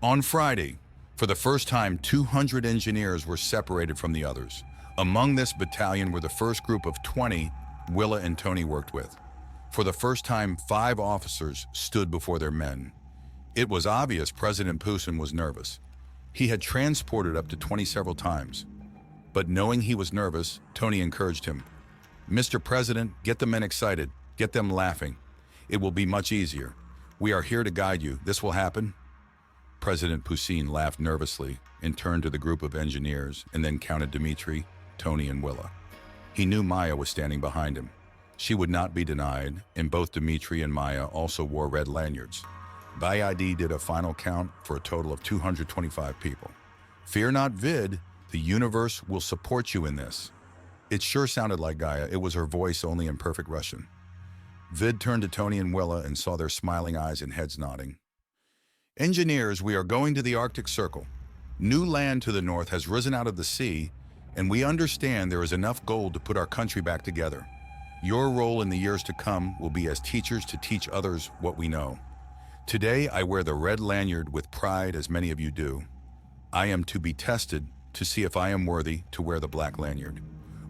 On Friday, for the first time, 200 engineers were separated from the others. Among this battalion were the first group of 20 Willa and Tony worked with. For the first time, 5 officers stood before their men. It was obvious President Putin was nervous. He had transported up to 20 several times. But knowing he was nervous, Tony encouraged him. "Mr. President, get the men excited. Get them laughing. It will be much easier. We are here to guide you. This will happen." President Putin laughed nervously and turned to the group of engineers and then counted Dmitri, Tony, and Willa. He knew Maya was standing behind him. She would not be denied, and both Dmitri and Maya also wore red lanyards. BID did a final count for a total of 225 people. "Fear not, Vid. The universe will support you in this." It sure sounded like Gaia. It was her voice, only in perfect Russian. Vid turned to Tony and Willa and saw their smiling eyes and heads nodding. "Engineers, we are going to the Arctic Circle. New land to the north has risen out of the sea, and we understand there is enough gold to put our country back together. Your role in the years to come will be as teachers to teach others what we know. Today, I wear the red lanyard with pride, as many of you do. I am to be tested to see if I am worthy to wear the black lanyard.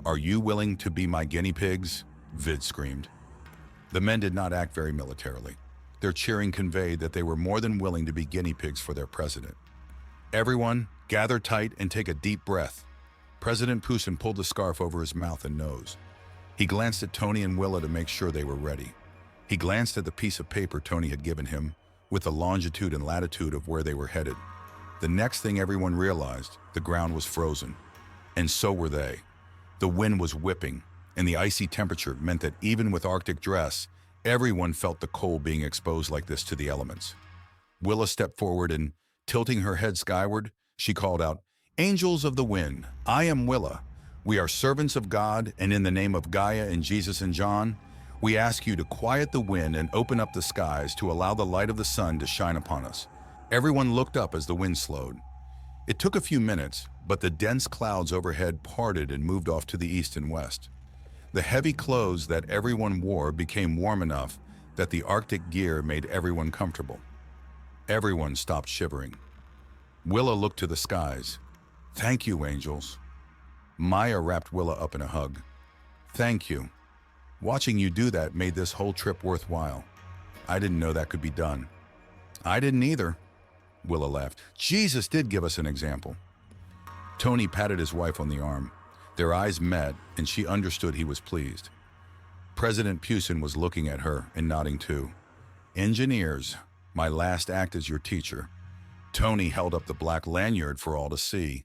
Are you willing to be my guinea pigs?" Vid screamed. The men did not act very militarily. Their cheering conveyed that they were more than willing to be guinea pigs for their president. "Everyone, gather tight and take a deep breath." President Putin pulled the scarf over his mouth and nose. He glanced at Tony and Willa to make sure they were ready. He glanced at the piece of paper Tony had given him, with the longitude and latitude of where they were headed. The next thing everyone realized, the ground was frozen. And so were they. The wind was whipping, and the icy temperature meant that even with Arctic dress, everyone felt the cold being exposed like this to the elements. Willa stepped forward and, tilting her head skyward, she called out, "Angels of the wind, I am Willa. We are servants of God, and in the name of Gaia and Jesus and John, we ask you to quiet the wind and open up the skies to allow the light of the sun to shine upon us." Everyone looked up as the wind slowed. It took a few minutes, but the dense clouds overhead parted and moved off to the east and west. The heavy clothes that everyone wore became warm enough that the Arctic gear made everyone comfortable. Everyone stopped shivering. Willa looked to the skies. "Thank you, angels." Maya wrapped Willa up in a hug. "Thank you. Watching you do that made this whole trip worthwhile. I didn't know that could be done." "I didn't either," Willa laughed. "Jesus did give us an example." Tony patted his wife on the arm. Their eyes met, and she understood he was pleased. President Putin was looking at her and nodding too. "Engineers, my last act as your teacher." Tony held up the black lanyard for all to see.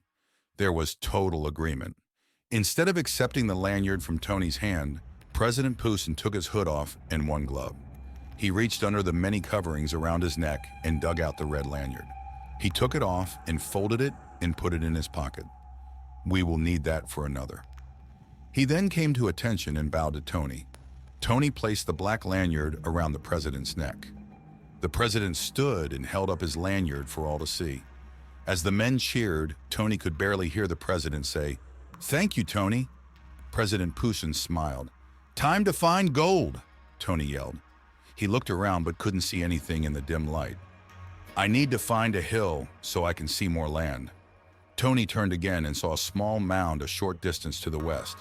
There was total agreement. Instead of accepting the lanyard from Tony's hand, President Putin took his hood off and one glove. He reached under the many coverings around his neck and dug out the red lanyard. He took it off and folded it and put it in his pocket. "We will need that for another." He then came to attention and bowed to Tony. Tony placed the black lanyard around the president's neck. The president stood and held up his lanyard for all to see. As the men cheered, Tony could barely hear the president say, "Thank you, Tony." President Putin smiled. "Time to find gold," Tony yelled. He looked around but couldn't see anything in the dim light. "I need to find a hill so I can see more land." Tony turned again and saw a small mound a short distance to the west.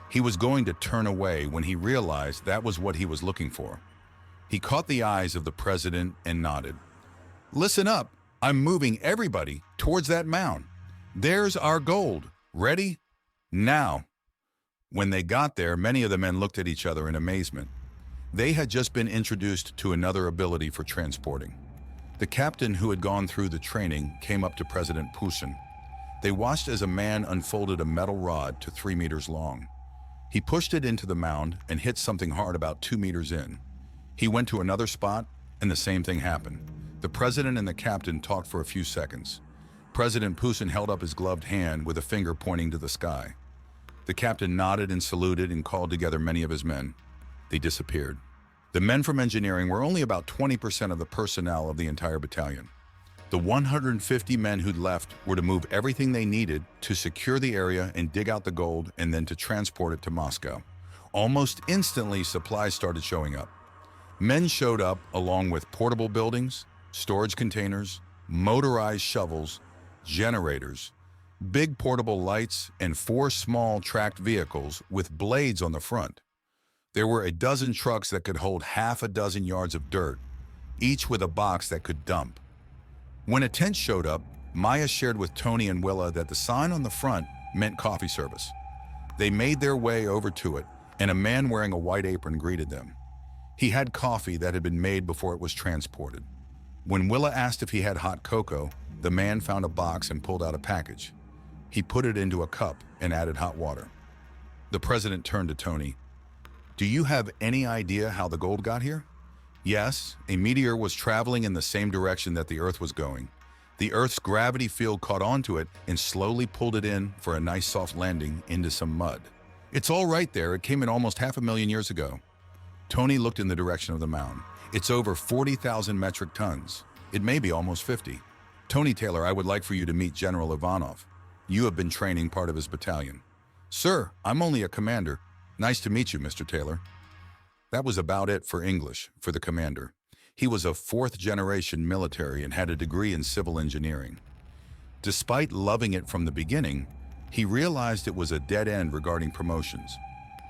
He was going to turn away when he realized that was what he was looking for. He caught the eyes of the president and nodded. "Listen up, I'm moving everybody towards that mound. There's our gold. Ready? Now." When they got there, many of the men looked at each other in amazement. They had just been introduced to another ability for transporting. The captain who had gone through the training came up to President Putin. They watched as a man unfolded a metal rod to 3 meters long. He pushed it into the mound and hit something hard about 2 meters in. He went to another spot, and the same thing happened. The president and the captain talked for a few seconds. President Putin held up his gloved hand with a finger pointing to the sky. The captain nodded and saluted and called together many of his men. They disappeared. The men from engineering were only about 20% of the personnel of the entire battalion. The 150 men who'd left were to move everything they needed to secure the area and dig out the gold and then to transport it to Moscow. Almost instantly, supplies started showing up. Men showed up along with portable buildings, storage containers, motorized shovels, generators, big portable lights, and 4 small tracked vehicles with blades on the front. There were a dozen trucks that could hold half a dozen yards of dirt, each with a box that could dump. When a tent showed up, Maya shared with Tony and Willa that the sign on the front meant coffee service. They made their way over to it, and a man wearing a white apron greeted them. He had coffee that had been made before it was transported. When Willa asked if he had hot cocoa, the man found a box and pulled out a package. He put it into a cup and added hot water. The president turned to Tony. "Do you have any idea how the gold got here?" "Yes, a meteor was traveling in the same direction that the Earth was going. The Earth's gravity field caught onto it and slowly pulled it in for a nice soft landing into some mud. It's all right there. It came in almost 500,000 years ago." Tony looked in the direction of the mound. "It's over 40,000 metric tons. It may be almost 50. Tony Taylor, I would like for you to meet General Ivanov. You have been training part of his battalion." "Sir, I'm only a commander. Nice to meet you, Mr. Taylor." That was about it for English for the commander. He was a 4th-generation military and had a degree in civil engineering. Despite loving it from the beginning, he realized it was a dead end regarding promotions.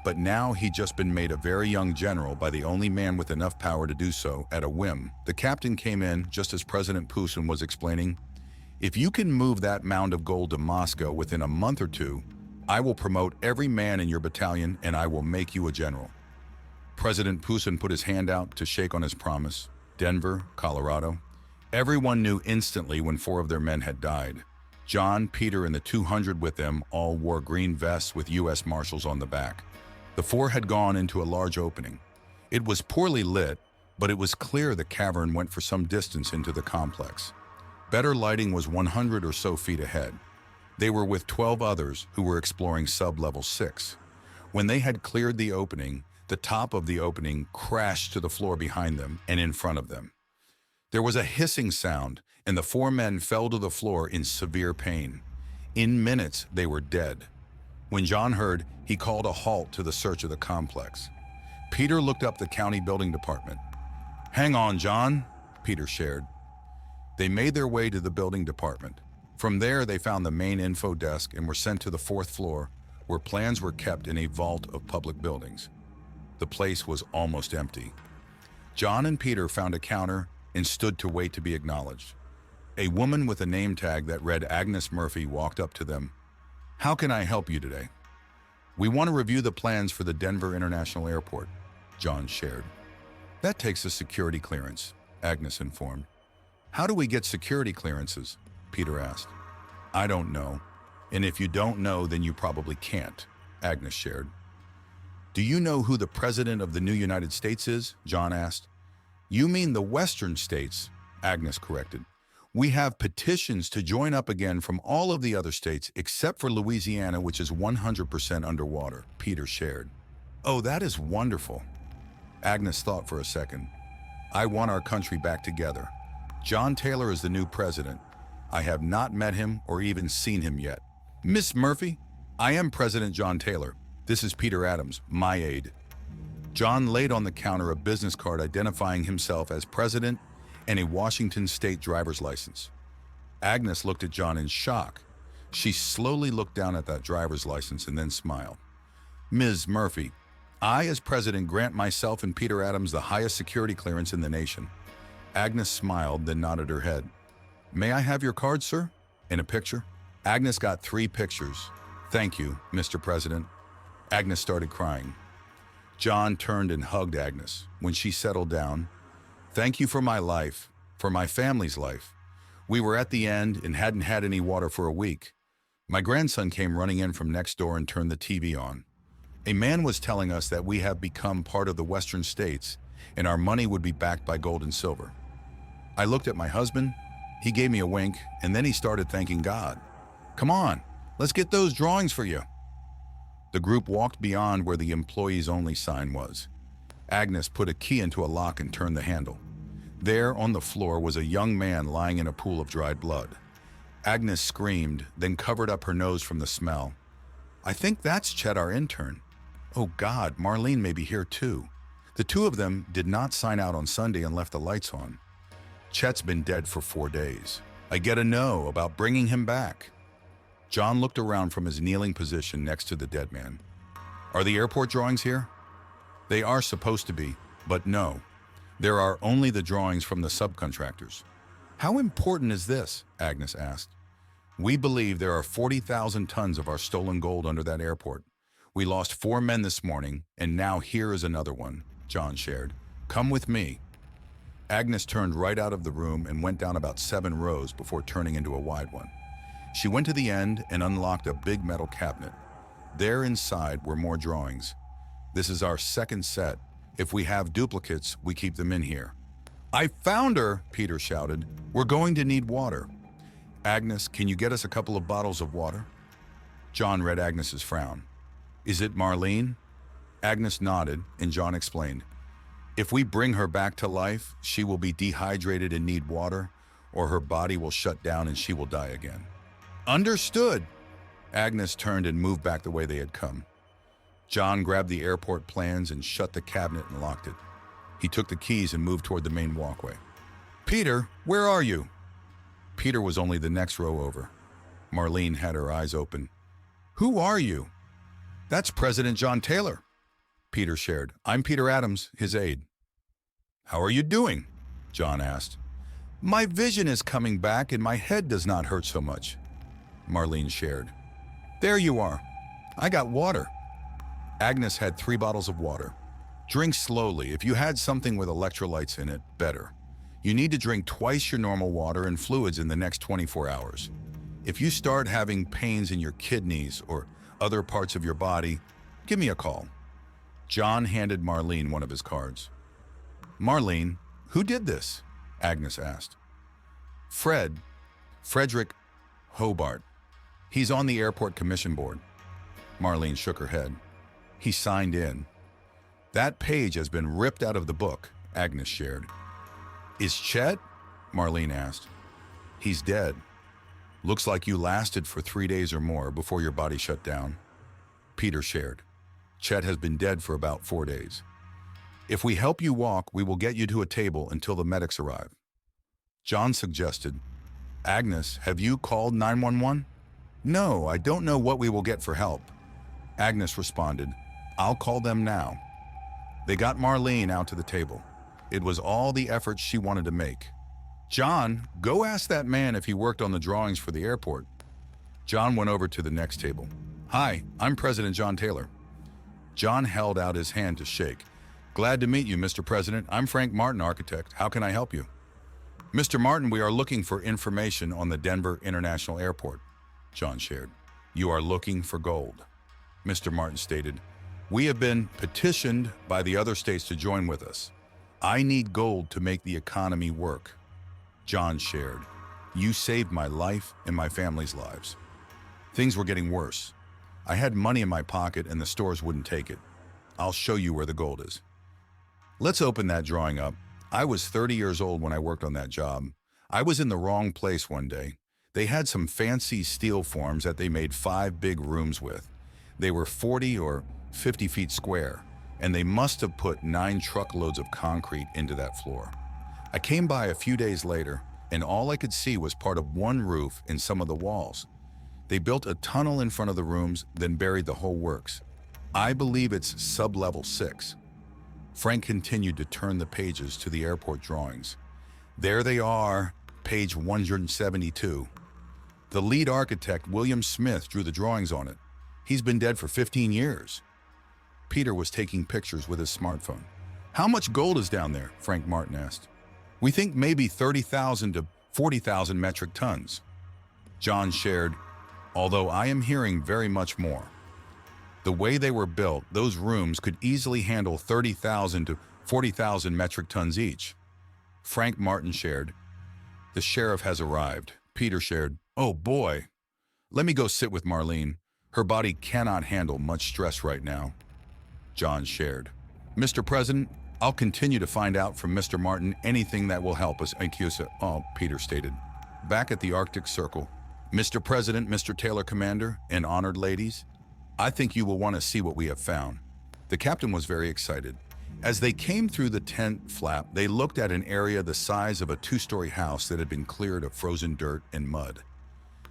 But now he'd just been made a very young general by the only man with enough power to do so at a whim. The captain came in just as President Putin was explaining, "If you can move that mound of gold to Moscow within a month or two, I will promote every man in your battalion and I will make you a general." President Putin put his hand out to shake on his promise. Denver, Colorado. Everyone knew instantly when 4 of their men had died. John, Peter, and the 200 with them all wore green vests with U.S. Marshals on the back. The 4 had gone into a large opening. It was poorly lit, but it was clear the cavern went for some distance into the complex. Better lighting was 100 or so feet ahead. They were with 12 others who were exploring sub-level 6. When they had cleared the opening, the top of the opening crashed to the floor behind them and in front of them. There was a hissing sound, and the 4 men fell to the floor in severe pain. In minutes, they were dead. When John heard, he called a halt to the search of the complex. Peter looked up the county building department. "Hang on, John," Peter shared. They made their way to the building department. From there, they found the main info desk and were sent to the 4th floor, where plans were kept in a vault of public buildings. The place was almost empty. John and Peter found a counter and stood to wait to be acknowledged. A woman with a name tag that read Agnes Murphy walked up to them. "How can I help you today?" "We want to review the plans for the Denver International Airport," John shared. "That takes a security clearance," Agnes informed. "How do we get security clearances?" Peter asked. "I don't know. And if you don't know, then you probably can't," Agnes shared. "Do you know who the President of the new United States is?" John asked. "You mean the Western states," Agnes corrected. "We have petitions to join up again from all of the other states except for Louisiana, which is 100% underwater," Peter shared. "Oh, that is wonderful." Agnes thought for a second. "I want our country back together. John Taylor is the new president. I have not met him or even seen him yet." "Miss Murphy, I am President John Taylor. This is Peter Adams, my aide." John laid on the counter a business card identifying himself as president and a Washington state driver's license. Agnes looked at John in shock. She slowly looked down at that driver's license and then smiled. "Ms. Murphy, I, as president, grant myself and Peter Adams the highest security clearance in the nation." Agnes smiled, then nodded her head. "May I have your card, sir? And a picture?" Agnes got 3 pictures. "Thank you, Mr. President." Agnes started crying. John turned and hugged Agnes. When she settled down, "Thank you for my life, for my family's life. We were at the end and hadn't had any water for a week. My grandson came running in from next door and turned the TV on. A man was telling us that we have become part of the Western states and our money would be backed by gold and silver. I looked at my husband, he gave me a wink, and then he started thanking God. Come on, let's get those drawings for you." The group walked beyond where the employees-only sign was. Agnes put a key into a lock and turned the handle. There, on the floor, was a young man lying in a pool of dried blood. Agnes screamed, then covered up her nose from the smell. "I think that's Chet, our intern. Oh God, Marlene may be here too." The 2 of them did not sign out on Sunday and left the lights on. Chet's been dead for 4 days. I get a no about bringing him back. John looked around from his kneeling position next to the dead man. Are the airport drawings here? They are supposed to be, but no. There are only the drawings from the subcontractors. How important is this? Agnes asked. We believe there are 40,000 tons of our stolen gold under that airport. We lost 4 men this morning, and now here is another one, John shared. Come with me. Agnes turned right out of the room and went down about 7 rows before turning into a wide one. She went to the end and unlocked a big metal cabinet. There inside were more drawings. This is our second set. If we have duplicates, we keep them in here. I found her, Peter shouted. We're going to need water. Agnes, can you get us a couple of bottles of water? John read Agnes's frown. Is it Marlene? Agnes nodded, and John explained. If we bring her back to life, she will be dehydrated and need water, or her body will shut down and she will die again. Understood. Agnes turned and moved back the way they had come. John grabbed the airport plans and shut the cabinet and locked it. He took the keys and moved toward the main walkway. Peter, where are you? Peter was only the next row over. Marlene had her eyes open. Who are you? That's President John Taylor. Peter shared. I'm Peter Adams, his aide. How are you doing? John asked. My vision is coming back and my head does not hurt so much. Marlene shared. There you are. I got water. Agnes had 3 bottles of water. Drink slowly. If you had something with electrolytes in it, better. You need to drink twice your normal water and fluids in the next 24 hours. If you start having pains in your kidneys or other parts of your body, give me a call. John handed Marlene one of his cards. Marlene, who did this? Agnes asked. Frederick Hobart. He's on the airport commission board. Marlene shook her head. He signed in. That page has been ripped out of the book, Agnes shared. Is Chet? Marlene asked. He's dead. Looks like you lasted for 3 days or more before your body shut down. Peter shared. Chet has been dead for about 4 days. If we help you walk, we will get you to a table until the medics arrive. John suggested, Agnes, have you called 911? No, I don't know what we will get for help. Agnes responded, I'll call them now. They got Marlene out to the table. It was all the effort she wanted to make. John, go ask that man if he worked on the drawings for the airport. John went over to the next table. Hi, I'm President John Taylor. John held out his hand to shake. Glad to meet you, Mr. President. I'm Frank Martin, architect. How can I help you? Mr. Martin, we are looking for information on the Denver International Airport, John shared. You are looking for gold. Mr. Martin stated, we have been petitioned by the other states to join with us. I need gold to make the economy work. John shared, you saved my life and my family's lives. Things were getting worse. I had money in my pocket and the stores wouldn't take it. I'll show you where the gold is. Let's open that drawing up. I was 30 years old when I worked on that job. I was in the wrong place one day. They had some fancy steel forms that they made 5 big rooms with. They were 40 or 50 feet square, and they must have put 9 truckloads of concrete into that floor. I came by a few days later, and all I could see was part of one roof and some of the walls. They built a tunnel in front of the rooms, then buried the whole works. I believe it's sub-level 6. Frank continued to turn the pages to the airport drawings. There they are, page 172. The lead architect, William Smith, drew the drawings on it. He's been dead for 15 years. Peter was taking pictures with his smartphone. How much gold is down there? Frank Martin asked. We think maybe 30,000 to 40,000 metric tons. John shared, although I am hearing very much more. The way they were built, those rooms could easily handle 30,000 to 40,000 metric tons each. Frank Martin shared, the sheriff has arrived. Peter shared, oh boy. Let me go sit with Marlene. Her body cannot handle much stress right now. John shared, Mr. President, I'll continue to find out from Mr. Martin anything that will help us. Peter stated. Back at the Arctic Circle, Mr. President, Mr. Taylor Commander, and honored ladies, I think you will want to see what we have found. The captain was very excited. As they came through the tent flap, they looked at an area the size of a two-story house that had been cleared of frozen dirt and mud.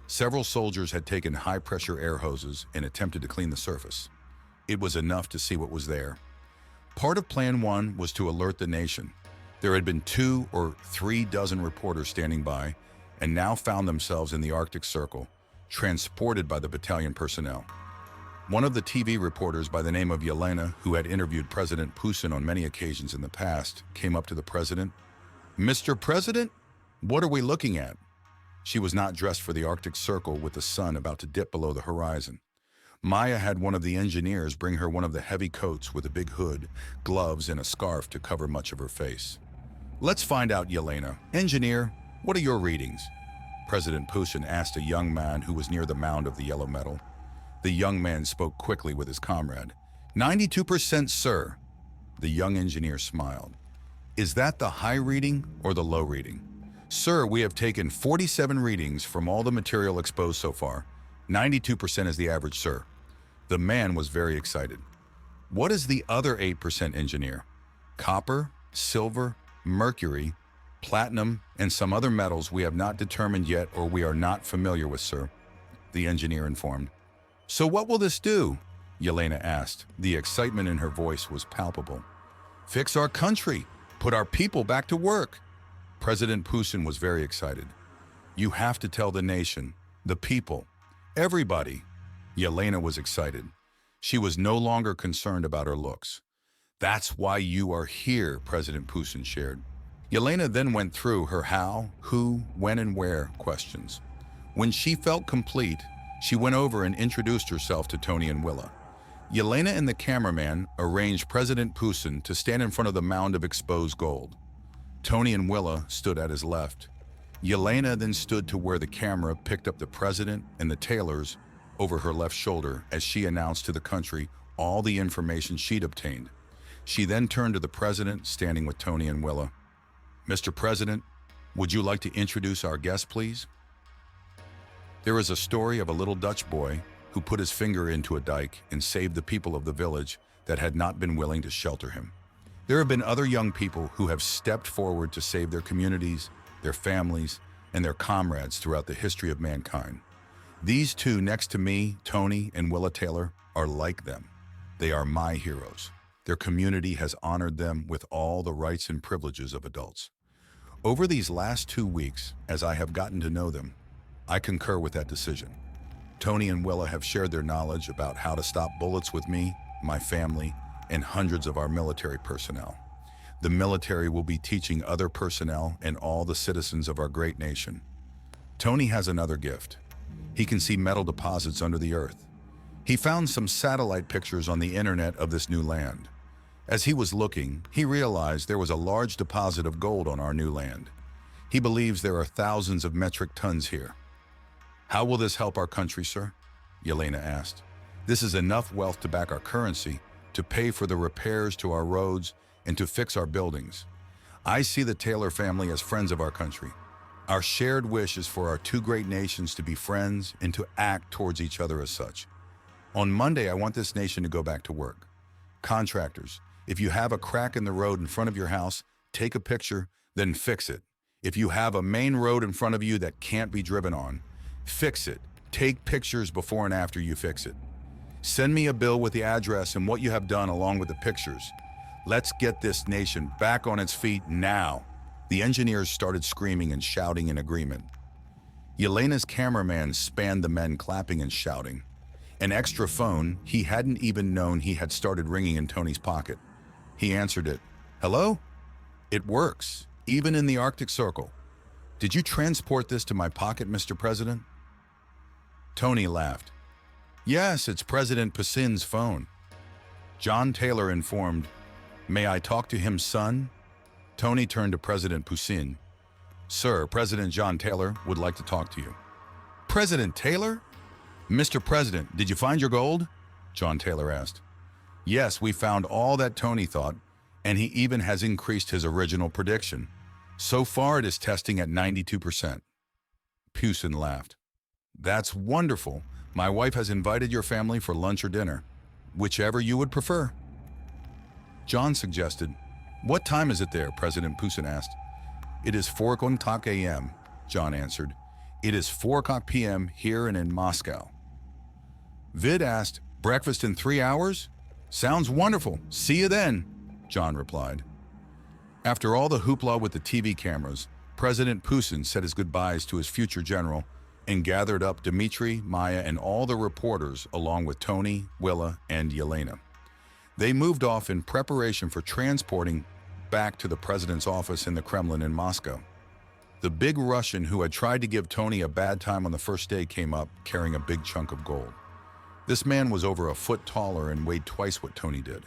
Several soldiers had taken high-pressure air hoses and attempted to clean the surface. It was enough to see what was there. Part of Plan 1 was to alert the nation. There had been 2 or 3 dozen reporters standing by and now found themselves in the Arctic Circle, transported by the battalion personnel. One of the TV reporters by the name of Yelena, who had interviewed President Putin on many occasions in the past, came up to the president. "Mr. President, what are we looking at?" She was not dressed for the Arctic Circle with the sun about to dip below the horizon. Maya had one of the engineers bring her one of the heavy coats with a big hood, gloves, and a scarf to cover much of her face. "Let's find out, Yelena. Engineer, what are your readings?" President Putin asked a young man who was near the mound of the yellow metal. The young man spoke quickly with his comrade. 92%, sir." The young engineer smiled. "Is that the high reading or the low reading?" "Sir, we have taken 47 readings from all the material exposed so far. 92% is the average, sir." The man was very excited. "What is the other 8%, engineer?" "Copper, silver, mercury, platinum, and some other metals we have not determined yet or we are not familiar with, sir," the engineer informed. "So what will this do?" Yelena asked. The excitement in her voice was palpable. "Fix our country, put our people back to work." President Putin was very excited. "You have to tell the nation, the people, everybody." Yelena was excited. She was no longer concerned about her looks. "That's why you are here," President Putin shared. Yelena then went through her how, who, when, and where questions. When she felt complete, she went over and introduced herself to Tony and Willa. Yelena and the cameraman arranged President Putin to stand in front of the mound of exposed gold. Tony and Willa stood at his left. Yelena then stood to where the camera picked up the president and the tailors over her left shoulder as she announced to the country all the information she'd obtained. She then turned to the president, standing with Tony and Willa. "Mr. President, would you like to introduce our guest, please?" There is a story of a little Dutch boy who put his finger into a dike and saved the people of the village that had not been willing to shelter him. There have been other young people who have stepped forward to save their communities, their families, and their comrades throughout the history of mankind. These two next to me, Tony and Willa Taylor, are like them. They are my heroes. Their community has honored them with all the rights and privileges of adults. Over these last 2 weeks, as I have gotten to know them, I concur with that decision. Tony and Willa have shared their knowledge about how to stop bullets with me, my family, and hundreds of our military personnel. The military will be teaching other personnel and all the citizens of our great nation. Tony has another gift. He can see metal deposits under the earth. He found some satellite pictures on the internet of this new land. As he was looking, he realized there was a large deposit of gold on our new land. He believes there are thousands of metric tons here. "How will this help our country, sir?" Yelena asked. "This is enough wealth to back our currency, to pay for the repairs to our roads, and to fix our buildings. I see the Taylor family as friends of our country. Our shared wish is for our two great nations to be friends and to act towards each other as such. On Monday, I want this nation to go back to work. Contractors, if you have a crack in the road in front of your house, take a picture, then fix it. If you have a main road in front of you that can't be driven on, fix it. Take pictures before and after you fix it. Send me a bill with the address and what you have done along with the pictures. Let's get this nation back on its feet now." The engineers started screaming and shouting in agreement. Yelena's cameraman spanned the men clapping and shouting. An extra phone he hadn't even known he had started ringing in Tony's pocket. He answered it. "Hello? It works, even in the Arctic Circle. Did you transport this to my pocket, Mr. President?" Tony laughed. "Yes, it's President Putin's phone." John Taylor informed, "May I talk to him, son?" Tony turned to President Putin. "Sir, President John Taylor would like to talk to you." "President Taylor? Mr. President, did you find your gold?" John Taylor asked. "Yes, we found all that Tony thought, and he even has increased his original prediction. So far, it is testing at 92%. Putin laughed. "That's wonderful. My wife has invited your family for lunch or dinner, whichever you would prefer." John suggested. What time is it there? President Putin asked. It is 4:00 a.m., John answered. It is 4:00 p.m. here and in Moscow. Vid asked, breakfast in 3 hours? Sounds wonderful. See you then, John replied. After all the hoopla with the TV cameras, President Putin said his goodbyes to his future general and gathered up Dmitry, Maya, and all the reporters along with Tony, Willa, and Yelena. They moved off in preparation for transporting back to the president's office in the Kremlin in Moscow. The big Russian who had tried to give Tony a bad time on the first day came up carrying a big chunk of gold. This man was over a foot taller and weighed twice what Tony did.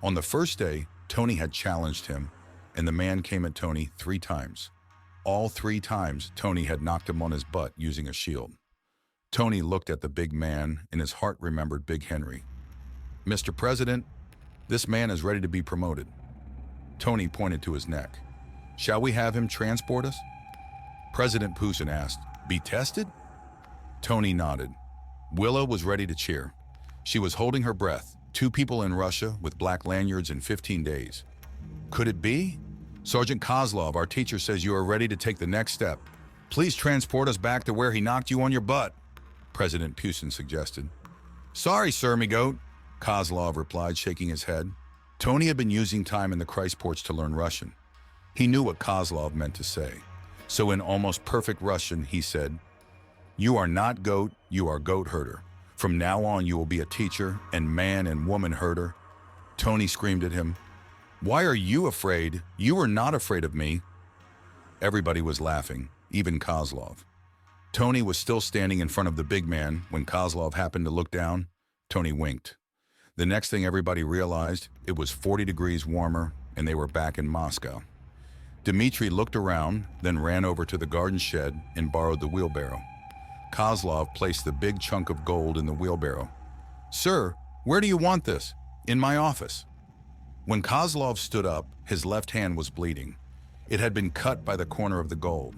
On the first day, Tony had challenged him, and the man came at Tony 3 times. All 3 times, Tony had knocked him on his butt using a shield. Tony looked at the big man, and his heart remembered Big Henry. Mr. President, this man is ready to be promoted. Tony pointed to his neck. Shall we have him transport us? President Putin asked, be tested? Tony nodded. Willa was ready to cheer. She was holding her breath. 2 people in Russia with black lanyards in 15 days. Could it be? Sergeant Kozlov, our teacher says you are ready to take the next step. Please transport us back to where he knocked you on your butt, President Putin suggested. Sorry, sir, me goat, Kozlov replied, shaking his head. Tony had been using time in the Christ porch to learn Russian. He knew what Kozlov meant to say. So in almost perfect Russian, he said, You are not goat, you are goat herder. From now on, you will be a teacher and man and woman herder. Tony screamed at him, Why are you afraid? You are not afraid of me. Everybody was laughing, even Kozlov. Tony was still standing in front of the big man when Kozlov happened to look down. Tony winked. The next thing everybody realized, it was 40 degrees warmer and they were back in Moscow. Dmitry looked around, then ran over to the garden shed and borrowed the wheelbarrow. Kozlov placed the big chunk of gold in the wheelbarrow. Sir, where do you want this? In my office. When Kozlov stood up, his left hand was bleeding. It had been cut by the corner of the gold.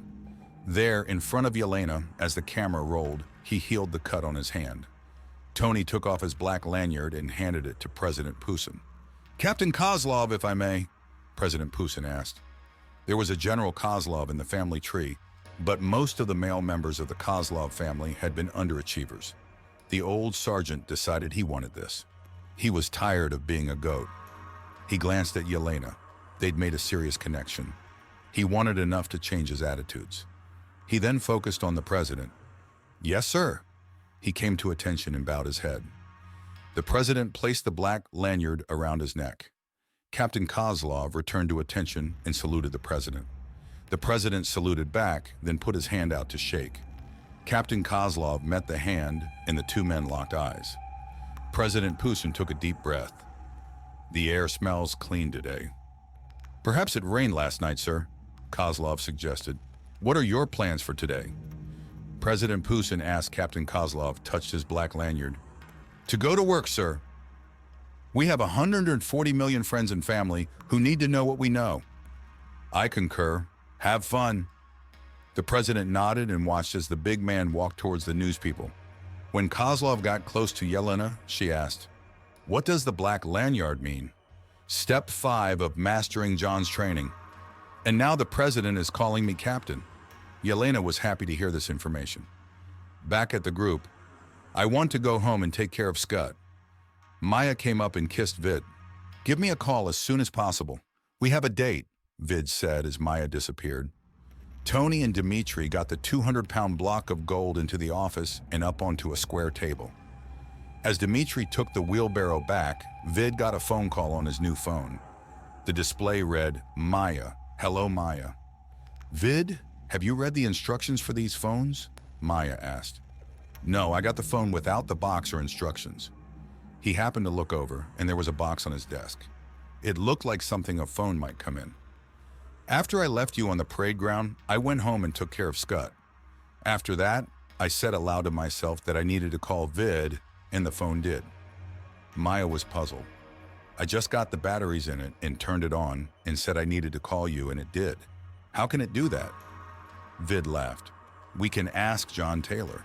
There, in front of Yelena, as the camera rolled, he healed the cut on his hand. Tony took off his black lanyard and handed it to President Putin. Captain Kozlov, if I may, President Putin asked. There was a General Kozlov in the family tree, but most of the male members of the Kozlov family had been underachievers. The old sergeant decided he wanted this. He was tired of being a goat. He glanced at Yelena. They'd made a serious connection. He wanted enough to change his attitudes. He then focused on the president. Yes, sir. He came to attention and bowed his head. The president placed the black lanyard around his neck. Captain Kozlov returned to attention and saluted the president. The president saluted back, then put his hand out to shake. Captain Kozlov met the hand, and the 2 men locked eyes. President Putin took a deep breath. The air smells clean today. Perhaps it rained last night, sir, Kozlov suggested. What are your plans for today? President Putin asked. Captain Kozlov touched his black lanyard. To go to work, sir. We have 140 million friends and family who need to know what we know. I concur. Have fun. The president nodded and watched as the big man walked towards the news people. When Kozlov got close to Yelena, she asked, What does the black lanyard mean? Step 5 of mastering John's training. And now the president is calling me captain. Yelena was happy to hear this information. Back at the group, I want to go home and take care of Scud. Maya came up and kissed Vid. Give me a call as soon as possible. We have a date, Vid said as Maya disappeared. Tony and Dmitry got the 200-pound block of gold into the office and up onto a square table. As Dmitry took the wheelbarrow back, Vid got a phone call on his new phone. The display read, Maya, hello Maya. Vid, have you read the instructions for these phones? Maya asked. No, I got the phone without the box or instructions. He happened to look over, and there was a box on his desk. It looked like something a phone might come in. After I left you on the parade ground, I went home and took care of Scud. After that, I said aloud to myself that I needed to call Vid, and the phone did. Maya was puzzled. I just got the batteries in it and turned it on and said I needed to call you, and it did. How can it do that? Vid laughed. We can ask John Taylor.